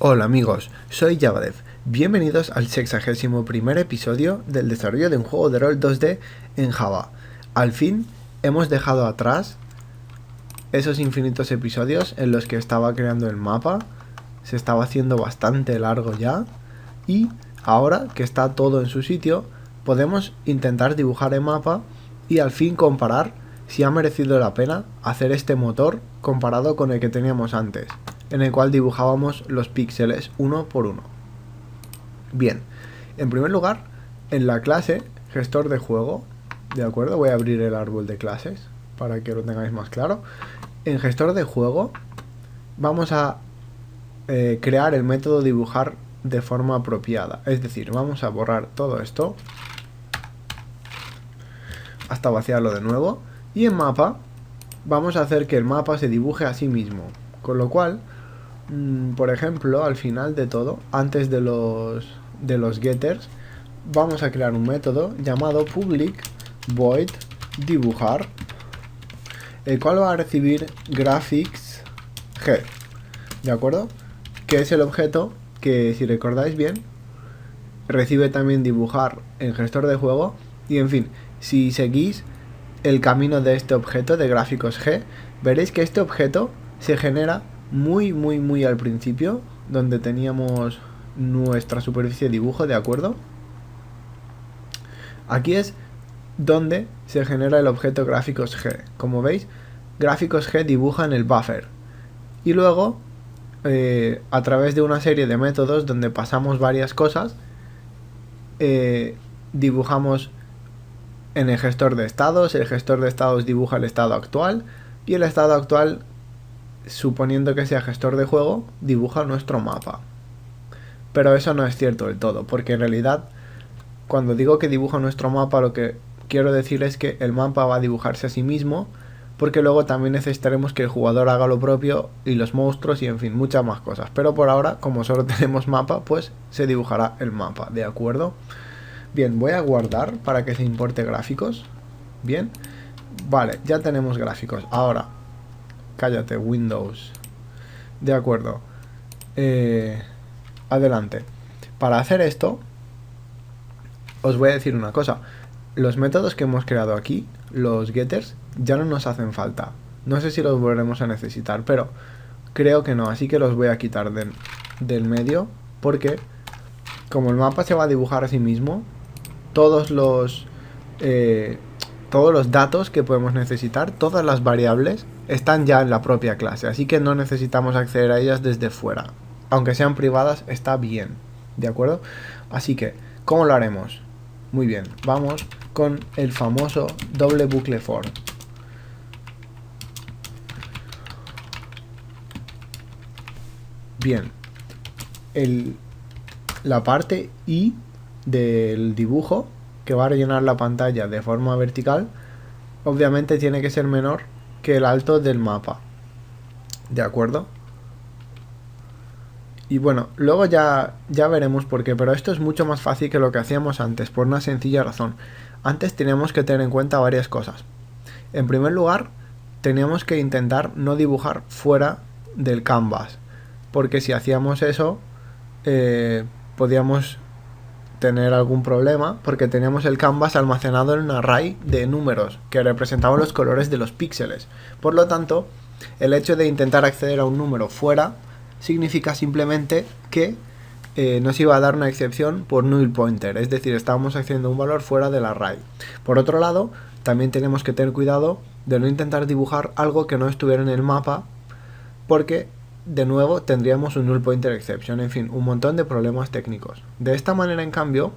Hola amigos, soy Javadev. Bienvenidos al 61º episodio del desarrollo de un juego de rol 2D en Java. Al fin hemos dejado atrás esos infinitos episodios en los que estaba creando el mapa. Se estaba haciendo bastante largo ya. Y ahora que está todo en su sitio, podemos intentar dibujar el mapa y al fin comparar si ha merecido la pena hacer este motor comparado con el que teníamos antes, en el cual dibujábamos los píxeles uno por uno. Bien, en primer lugar, en la clase gestor de juego, ¿de acuerdo? Voy a abrir el árbol de clases para que lo tengáis más claro. En gestor de juego vamos a crear el método dibujar de forma apropiada. Es decir, vamos a borrar todo esto hasta vaciarlo de nuevo. Y en mapa vamos a hacer que el mapa se dibuje a sí mismo. Con lo cual, por ejemplo, al final de todo, antes de los getters, vamos a crear un método llamado public void dibujar, el cual va a recibir graphics g, ¿de acuerdo? Que es el objeto que, si recordáis bien, recibe también dibujar en gestor de juego. Y en fin, si seguís el camino de este objeto de gráficos G, veréis que este objeto se genera muy al principio, donde teníamos nuestra superficie de dibujo, ¿de acuerdo? Aquí es donde se genera el objeto gráficos G. Como veis, gráficos G dibuja en el buffer. Y luego, a través de una serie de métodos donde pasamos varias cosas, dibujamos en el gestor de estados. El gestor de estados dibuja el estado actual y el estado actual, suponiendo que sea gestor de juego, dibuja nuestro mapa. Pero eso no es cierto del todo, porque en realidad cuando digo que dibuja nuestro mapa, lo que quiero decir es que el mapa va a dibujarse a sí mismo, porque luego también necesitaremos que el jugador haga lo propio y los monstruos y en fin, muchas más cosas. Pero por ahora, como solo tenemos mapa, pues se dibujará el mapa, ¿de acuerdo? Bien, voy a guardar para que se importe gráficos. Bien, vale, ya tenemos gráficos. Ahora, cállate, Windows. De acuerdo. Adelante. Para hacer esto, os voy a decir una cosa. Los métodos que hemos creado aquí, los getters, ya no nos hacen falta. No sé si los volveremos a necesitar, pero creo que no. Así que los voy a quitar del medio, porque como el mapa se va a dibujar a sí mismo, todos los datos que podemos necesitar, todas las variables, están ya en la propia clase, así que no necesitamos acceder a ellas desde fuera. Aunque sean privadas, está bien, ¿de acuerdo? Así que, ¿cómo lo haremos? Muy bien, vamos con el famoso doble bucle for. Bien, la parte I del dibujo, que va a rellenar la pantalla de forma vertical, obviamente tiene que ser menor que el alto del mapa, ¿de acuerdo? Y bueno, luego ya veremos por qué, pero esto es mucho más fácil que lo que hacíamos antes, por una sencilla razón. Antes teníamos que tener en cuenta varias cosas. En primer lugar, teníamos que intentar no dibujar fuera del canvas, porque si hacíamos eso, podíamos tener algún problema, porque teníamos el canvas almacenado en un array de números que representaban los colores de los píxeles. Por lo tanto, el hecho de intentar acceder a un número fuera significa simplemente que nos iba a dar una excepción por null pointer, es decir, estábamos accediendo a un valor fuera del array. Por otro lado, también tenemos que tener cuidado de no intentar dibujar algo que no estuviera en el mapa, porque de nuevo tendríamos un null pointer exception, en fin, un montón de problemas técnicos. De esta manera, en cambio,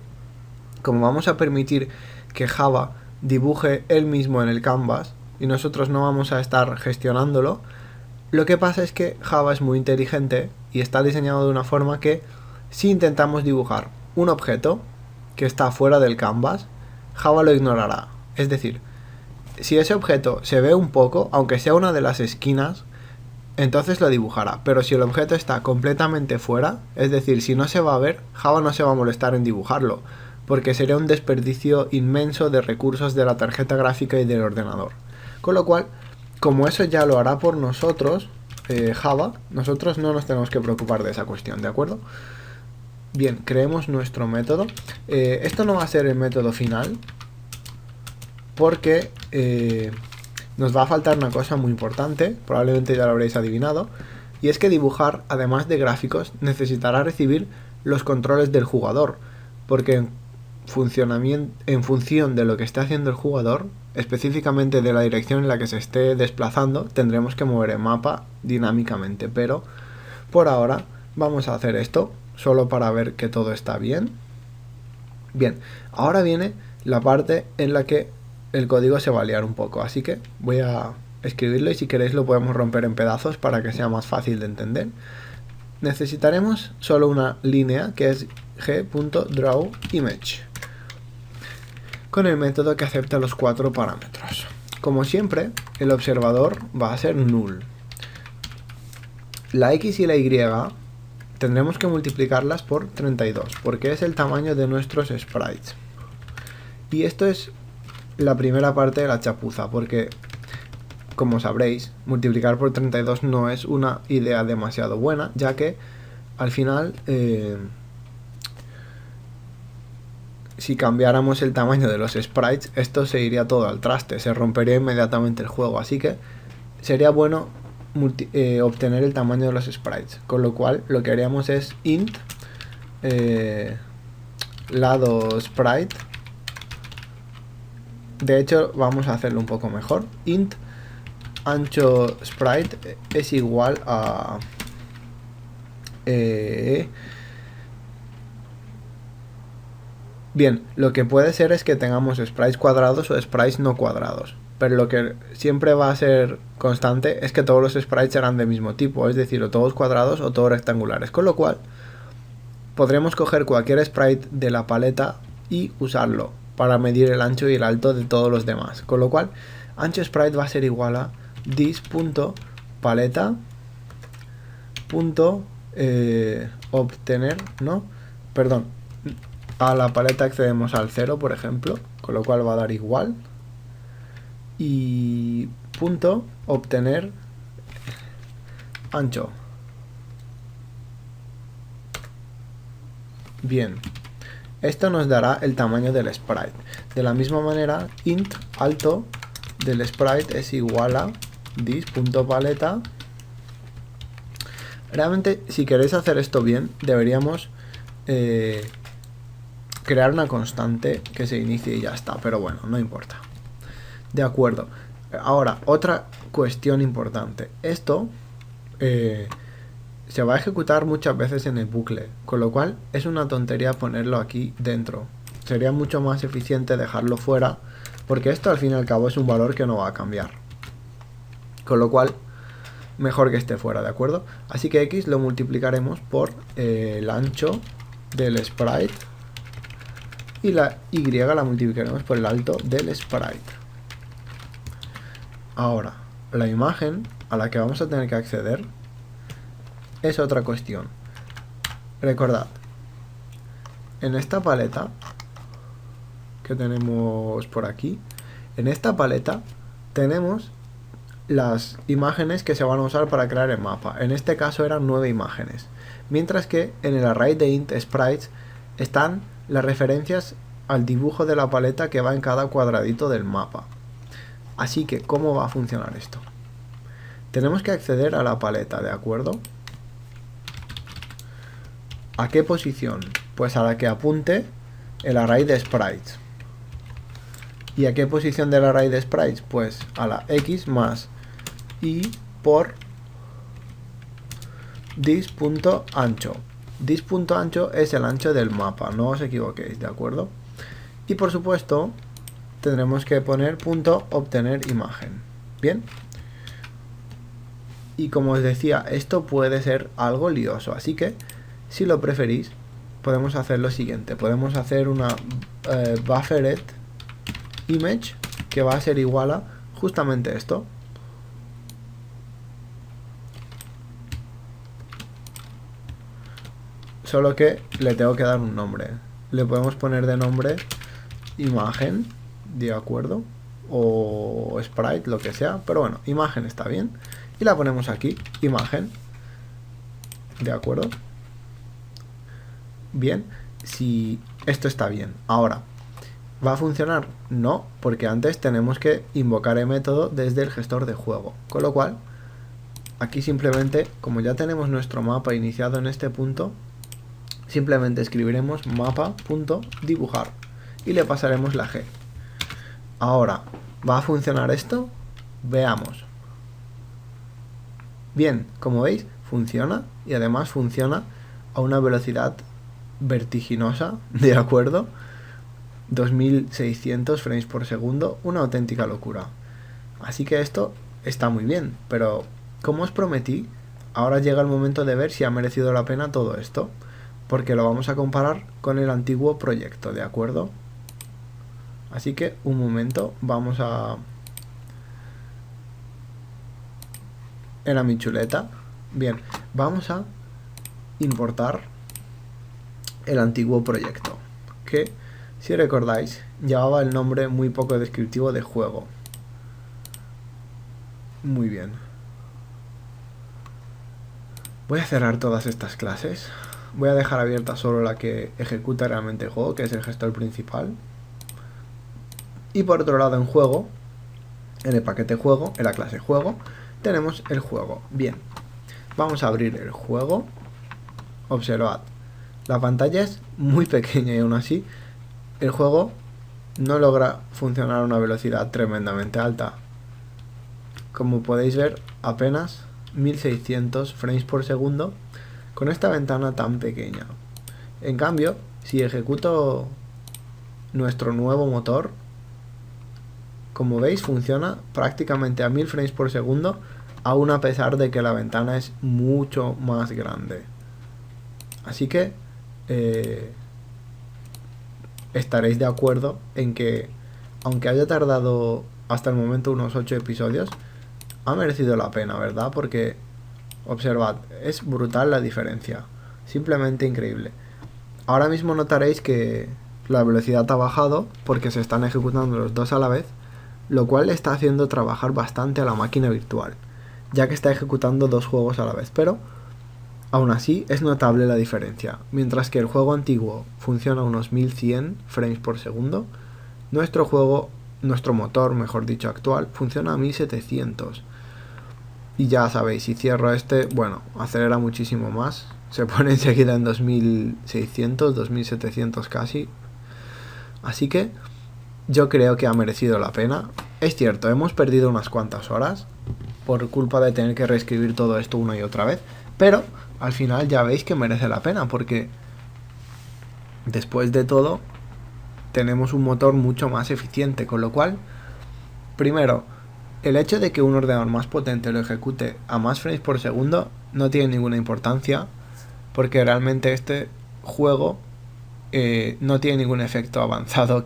como vamos a permitir que Java dibuje él mismo en el canvas y nosotros no vamos a estar gestionándolo, lo que pasa es que Java es muy inteligente y está diseñado de una forma que, si intentamos dibujar un objeto que está fuera del canvas, Java lo ignorará. Es decir, si ese objeto se ve un poco, aunque sea una de las esquinas, entonces lo dibujará. Pero si el objeto está completamente fuera, es decir, si no se va a ver, Java no se va a molestar en dibujarlo, porque sería un desperdicio inmenso de recursos de la tarjeta gráfica y del ordenador. Con lo cual, como eso ya lo hará por nosotros, Java, nosotros no nos tenemos que preocupar de esa cuestión, ¿de acuerdo? Bien, creemos nuestro método. Esto no va a ser el método final porque nos va a faltar una cosa muy importante, probablemente ya lo habréis adivinado, y es que dibujar, además de gráficos, necesitará recibir los controles del jugador, porque en función de lo que esté haciendo el jugador, específicamente de la dirección en la que se esté desplazando, tendremos que mover el mapa dinámicamente, pero por ahora vamos a hacer esto solo para ver que todo está bien. Bien, ahora viene la parte en la que el código se va a liar un poco, así que voy a escribirlo y si queréis lo podemos romper en pedazos para que sea más fácil de entender. Necesitaremos solo una línea que es g.drawImage con el método que acepta los 4 parámetros. Como siempre, el observador va a ser null. La x y la y tendremos que multiplicarlas por 32 porque es el tamaño de nuestros sprites. Y esto es la primera parte de la chapuza, porque como sabréis, multiplicar por 32 no es una idea demasiado buena, ya que al final si cambiáramos el tamaño de los sprites, esto se iría todo al traste, se rompería inmediatamente el juego, así que sería bueno obtener el tamaño de los sprites, con lo cual lo que haríamos es int lado sprite. De hecho vamos a hacerlo un poco mejor. Int ancho sprite es igual a bien, lo que puede ser es que tengamos sprites cuadrados o sprites no cuadrados, pero lo que siempre va a ser constante es que todos los sprites serán del mismo tipo, es decir, o todos cuadrados o todos rectangulares, con lo cual podremos coger cualquier sprite de la paleta y usarlo para medir el ancho y el alto de todos los demás, con lo cual ancho sprite va a ser igual a this.paleta obtener, no, perdón, a la paleta accedemos al 0, por ejemplo, con lo cual va a dar igual, y punto obtener ancho. Bien, esto nos dará el tamaño del sprite. De la misma manera, int alto del sprite es igual a this.paleta. Realmente, si queréis hacer esto bien, deberíamos crear una constante que se inicie y ya está, pero bueno, no importa. De acuerdo. Ahora, otra cuestión importante. Esto se va a ejecutar muchas veces en el bucle, con lo cual es una tontería ponerlo aquí dentro. Sería mucho más eficiente dejarlo fuera, porque esto al fin y al cabo es un valor que no va a cambiar. Con lo cual, mejor que esté fuera, ¿de acuerdo? Así que x lo multiplicaremos por el ancho del sprite y la y la multiplicaremos por el alto del sprite. Ahora, la imagen a la que vamos a tener que acceder es otra cuestión. Recordad, en esta paleta que tenemos por aquí, en esta paleta tenemos las imágenes que se van a usar para crear el mapa. En este caso eran 9 imágenes, mientras que en el array de int sprites están las referencias al dibujo de la paleta que va en cada cuadradito del mapa. Así que, ¿cómo va a funcionar esto? Tenemos que acceder a la paleta, ¿de acuerdo? ¿A qué posición? Pues a la que apunte el array de sprites. ¿Y a qué posición del array de sprites? Pues a la x más y por this.ancho. This.ancho es el ancho del mapa, no os equivoquéis, ¿de acuerdo? Y por supuesto tendremos que poner punto obtener imagen. Bien. Y como os decía, esto puede ser algo lioso, así que si lo preferís podemos hacer lo siguiente. Podemos hacer una buffered image que va a ser igual a justamente esto. Solo que le tengo que dar un nombre. Le podemos poner de nombre imagen, de acuerdo, o sprite, lo que sea, pero bueno, imagen está bien. y la ponemos aquí, imagen. ¿De acuerdo? Bien, si esto está bien. Ahora, ¿va a funcionar? No, porque antes tenemos que invocar el método desde el gestor de juego. Con lo cual, aquí simplemente, como ya tenemos nuestro mapa iniciado en este punto, simplemente escribiremos mapa.dibujar y le pasaremos la G. Ahora, ¿va a funcionar esto? Veamos. Bien, como veis, funciona y además funciona a una velocidad vertiginosa, ¿de acuerdo? 2600 frames por segundo, una auténtica locura. Así que esto está muy bien, pero como os prometí, ahora llega el momento de ver si ha merecido la pena todo esto, porque lo vamos a comparar con el antiguo proyecto, ¿de acuerdo? Así que un momento, vamos a... en mi chuleta. Bien, vamos a importar el antiguo proyecto, que, si recordáis, llevaba el nombre muy poco descriptivo de juego. Muy bien. Voy a cerrar todas estas clases. Voy a dejar abierta solo la que ejecuta realmente el juego, que es el gestor principal. Y por otro lado, en juego, en el paquete juego, en la clase juego, tenemos el juego. Bien, vamos a abrir el juego. Observad, la pantalla es muy pequeña y aún así el juego no logra funcionar a una velocidad tremendamente alta. Como podéis ver, apenas 1600 frames por segundo con esta ventana tan pequeña. En cambio, si ejecuto nuestro nuevo motor, como veis, funciona prácticamente a 1000 frames por segundo, aún a pesar de que la ventana es mucho más grande. Así que estaréis de acuerdo en que, aunque haya tardado hasta el momento unos 8 episodios, ha merecido la pena, ¿verdad? Porque, observad, es brutal la diferencia. Simplemente increíble. Ahora mismo notaréis que la velocidad ha bajado porque se están ejecutando los dos a la vez, lo cual está haciendo trabajar bastante a la máquina virtual, ya que está ejecutando dos juegos a la vez, pero aún así es notable la diferencia. Mientras que el juego antiguo funciona a unos 1100 frames por segundo, nuestro motor, mejor dicho, actual, funciona a 1700. Y ya sabéis, si cierro este, bueno, acelera muchísimo más. Se pone enseguida en 2600, 2700 casi. Así que yo creo que ha merecido la pena. Es cierto, hemos perdido unas cuantas horas por culpa de tener que reescribir todo esto una y otra vez, pero al final ya veis que merece la pena, porque después de todo tenemos un motor mucho más eficiente, con lo cual, primero, el hecho de que un ordenador más potente lo ejecute a más frames por segundo no tiene ninguna importancia, porque realmente este juego no tiene ningún efecto avanzado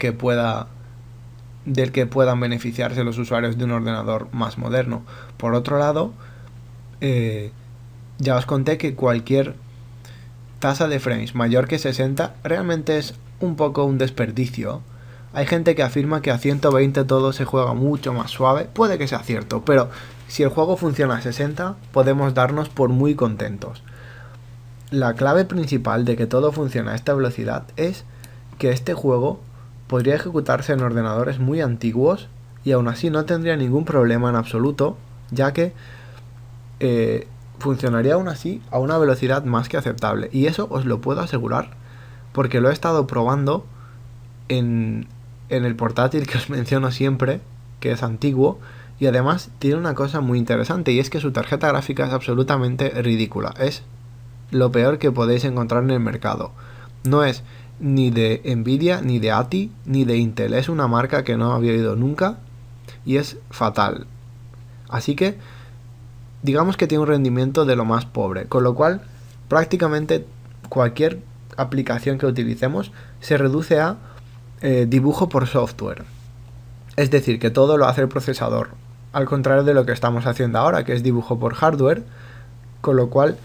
del que puedan beneficiarse los usuarios de un ordenador más moderno. Por otro lado, ya os conté que cualquier tasa de frames mayor que 60 realmente es un poco un desperdicio. Hay gente que afirma que a 120 todo se juega mucho más suave. Puede que sea cierto, pero si el juego funciona a 60 podemos darnos por muy contentos. La clave principal de que todo funcione a esta velocidad es que este juego podría ejecutarse en ordenadores muy antiguos y aún así no tendría ningún problema en absoluto, ya que funcionaría aún así a una velocidad más que aceptable. Y eso os lo puedo asegurar, porque lo he estado probando en el portátil que os menciono siempre, que es antiguo, y además tiene una cosa muy interesante, y es que su tarjeta gráfica es absolutamente ridícula. Es lo peor que podéis encontrar en el mercado. No es ni de Nvidia, ni de ATI, ni de Intel. Es una marca que no había oído nunca y es fatal. Así que digamos que tiene un rendimiento de lo más pobre, con lo cual prácticamente cualquier aplicación que utilicemos se reduce a dibujo por software. Es decir, que todo lo hace el procesador, al contrario de lo que estamos haciendo ahora, que es dibujo por hardware, con lo cual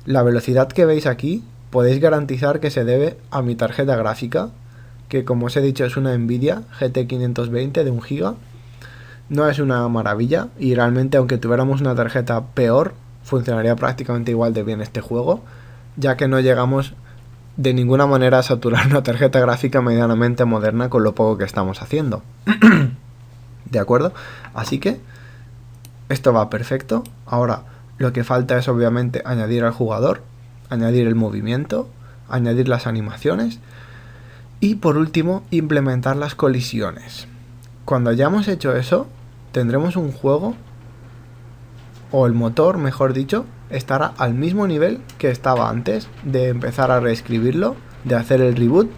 la velocidad que veis aquí podéis garantizar que se debe a mi tarjeta gráfica, que como os he dicho es una Nvidia GT 520 de 1 GB, No es una maravilla y realmente aunque tuviéramos una tarjeta peor, funcionaría prácticamente igual de bien este juego, ya que no llegamos de ninguna manera a saturar una tarjeta gráfica medianamente moderna con lo poco que estamos haciendo. ¿De acuerdo? Así que esto va perfecto. Ahora lo que falta es obviamente añadir al jugador, añadir el movimiento, añadir las animaciones y por último implementar las colisiones. Cuando hayamos hecho eso, tendremos un juego, o el motor mejor dicho, estará al mismo nivel que estaba antes de empezar a reescribirlo, de hacer el reboot,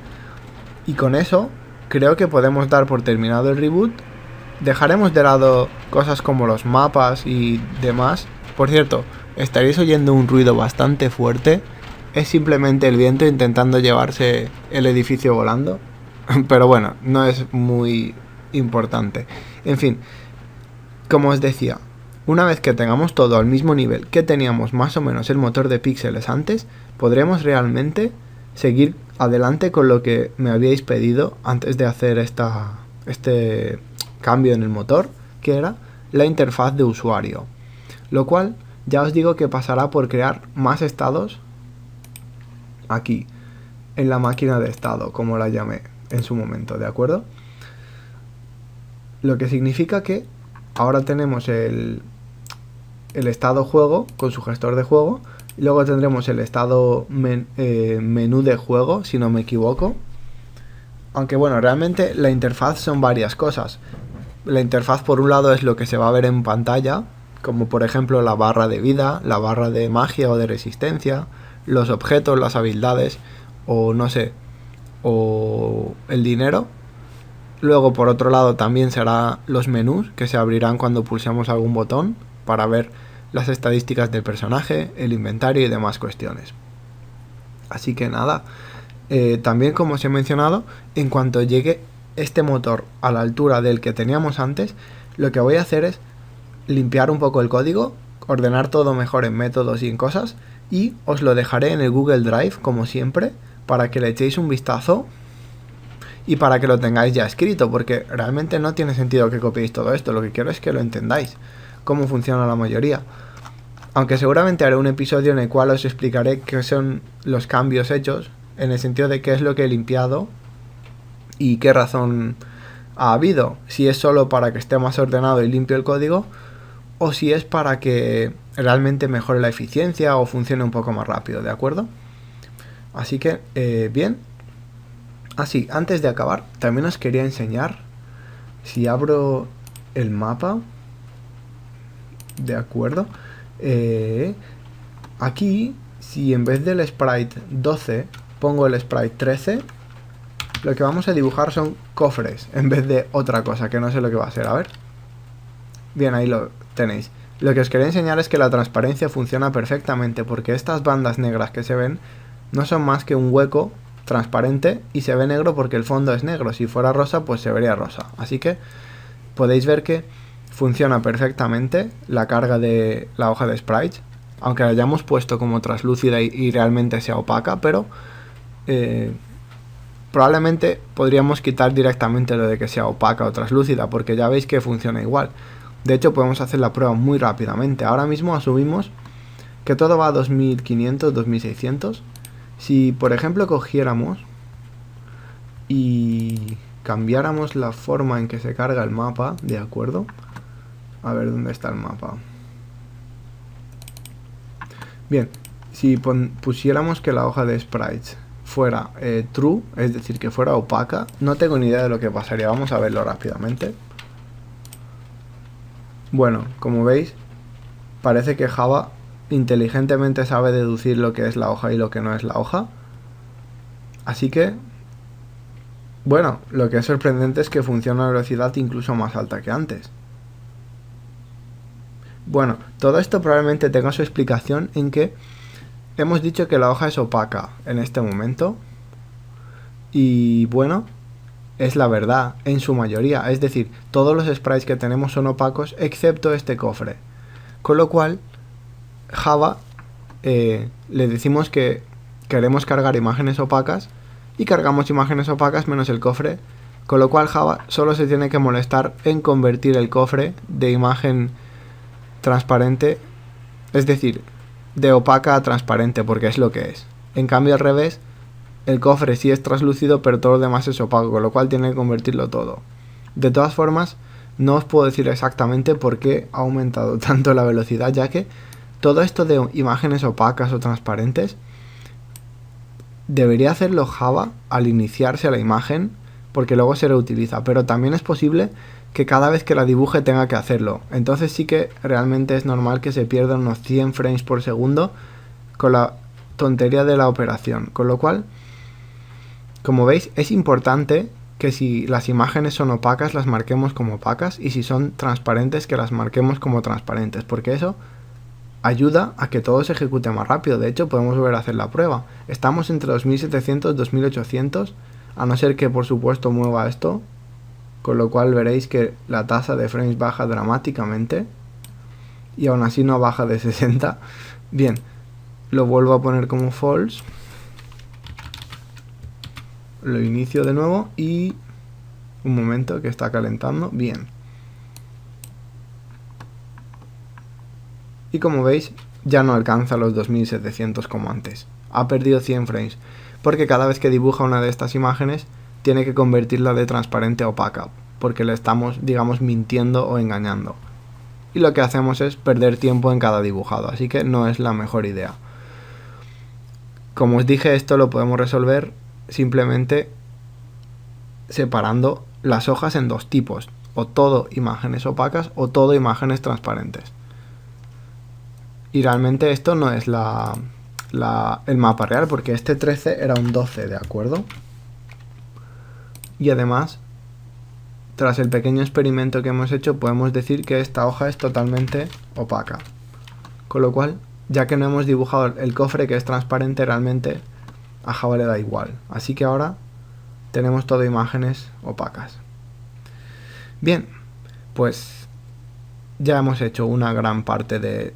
y con eso creo que podemos dar por terminado el reboot. Dejaremos de lado cosas como los mapas y demás. Por cierto, estaréis oyendo un ruido bastante fuerte. Es simplemente el viento intentando llevarse el edificio volando. Pero bueno, no es muy importante. En fin, como os decía, una vez que tengamos todo al mismo nivel que teníamos más o menos el motor de píxeles antes, podremos realmente seguir adelante con lo que me habíais pedido antes de hacer este cambio en el motor, que era la interfaz de usuario. Lo cual ya os digo que pasará por crear más estados aquí, en la máquina de estado, como la llamé en su momento, ¿de acuerdo? Lo que significa que ahora tenemos el estado juego con su gestor de juego, y luego tendremos el estado menú de juego, si no me equivoco. Aunque bueno, realmente la interfaz son varias cosas. La interfaz por un lado es lo que se va a ver en pantalla, como por ejemplo la barra de vida, la barra de magia o de resistencia, los objetos, las habilidades, o no sé, o el dinero. Luego por otro lado también será los menús que se abrirán cuando pulsemos algún botón para ver las estadísticas del personaje, el inventario y demás cuestiones. Así que nada, también como os he mencionado, en cuanto llegue este motor a la altura del que teníamos antes, lo que voy a hacer es limpiar un poco el código, ordenar todo mejor en métodos y en cosas, y os lo dejaré en el Google Drive como siempre para que le echéis un vistazo y para que lo tengáis ya escrito, porque realmente no tiene sentido que copiéis todo esto. Lo que quiero es que lo entendáis, cómo funciona la mayoría. Aunque seguramente haré un episodio en el cual os explicaré qué son los cambios hechos, en el sentido de qué es lo que he limpiado y qué razón ha habido. Si es solo para que esté más ordenado y limpio el código, o si es para que realmente mejore la eficiencia o funcione un poco más rápido, ¿de acuerdo? Así que, bien. Así, antes de acabar, también os quería enseñar, si abro el mapa, ¿de acuerdo? Aquí, si en vez del sprite 12 pongo el sprite 13, lo que vamos a dibujar son cofres en vez de otra cosa, que no sé lo que va a ser. A ver. Bien, ahí lo tenéis. Lo que os quería enseñar es que la transparencia funciona perfectamente, porque estas bandas negras que se ven no son más que un hueco transparente y se ve negro porque el fondo es negro. Si fuera rosa, pues se vería rosa. Así que podéis ver que funciona perfectamente la carga de la hoja de sprites, aunque la hayamos puesto como translúcida y realmente sea opaca, pero probablemente podríamos quitar directamente lo de que sea opaca o translúcida, porque ya veis que funciona igual. De hecho, podemos hacer la prueba muy rápidamente. Ahora mismo asumimos que todo va a 2500, 2600. Si por ejemplo cogiéramos y cambiáramos la forma en que se carga el mapa, ¿de acuerdo? A ver dónde está el mapa. Bien, si pusiéramos que la hoja de sprites fuera true, es decir, que fuera opaca, no tengo ni idea de lo que pasaría. Vamos a verlo rápidamente. Bueno, como veis, parece que Java inteligentemente sabe deducir lo que es la hoja y lo que no es la hoja. Así que, bueno, lo que es sorprendente es que funciona a una velocidad incluso más alta que antes. Bueno, todo esto probablemente tenga su explicación en que hemos dicho que la hoja es opaca en este momento. Y bueno, es la verdad, en su mayoría. Es decir, todos los sprites que tenemos son opacos, excepto este cofre. Con lo cual, Java le decimos que queremos cargar imágenes opacas y cargamos imágenes opacas menos el cofre Con lo cual Java solo se tiene que molestar en convertir el cofre de imagen transparente, es decir, de opaca a transparente, porque es lo que es. En cambio al revés, el cofre sí es translúcido, pero todo lo demás es opaco, con lo cual tiene que convertirlo todo. De todas formas, no os puedo decir exactamente por qué ha aumentado tanto la velocidad, ya que todo esto de imágenes opacas o transparentes debería hacerlo Java al iniciarse la imagen, porque luego se reutiliza, pero también es posible que cada vez que la dibuje tenga que hacerlo. Entonces sí que realmente es normal que se pierdan unos 100 frames por segundo con la tontería de la operación. Con lo cual, como veis, es importante que si las imágenes son opacas las marquemos como opacas, y si son transparentes que las marquemos como transparentes, porque eso ayuda a que todo se ejecute más rápido. De hecho, podemos volver a hacer la prueba. Estamos entre 2700 y 2800, a no ser que por supuesto mueva esto, con lo cual veréis que la tasa de frames baja dramáticamente y aún así no baja de 60. Bien, lo vuelvo a poner como false, lo inicio de nuevo y un momento que está calentando. Bien, y como veis ya no alcanza los 2700 como antes, ha perdido 100 frames, porque cada vez que dibuja una de estas imágenes tiene que convertirla de transparente a opaca, porque le estamos, digamos, mintiendo o engañando. Y lo que hacemos es perder tiempo en cada dibujado, así que no es la mejor idea. Como os dije, esto lo podemos resolver simplemente separando las hojas en dos tipos, o todo imágenes opacas o todo imágenes transparentes. Y realmente esto no es el mapa real, porque este 13 era un 12, ¿de acuerdo? Y además, tras el pequeño experimento que hemos hecho, podemos decir que esta hoja es totalmente opaca. Con lo cual, ya que no hemos dibujado el cofre que es transparente, realmente a Java le da igual. Así que ahora tenemos todo imágenes opacas. Bien, pues ya hemos hecho una gran parte de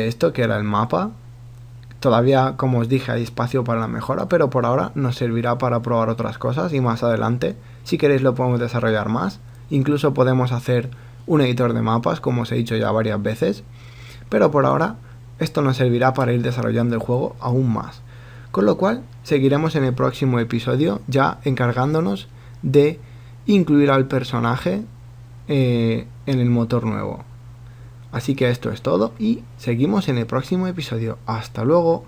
esto, que era el mapa. Todavía, como os dije, hay espacio para la mejora, pero por ahora nos servirá para probar otras cosas, y más adelante, si queréis, lo podemos desarrollar más. Incluso podemos hacer un editor de mapas, como os he dicho ya varias veces, pero por ahora esto nos servirá para ir desarrollando el juego aún más. Con lo cual, seguiremos en el próximo episodio ya encargándonos de incluir al personaje en el motor nuevo. Así que esto es todo y seguimos en el próximo episodio. ¡Hasta luego!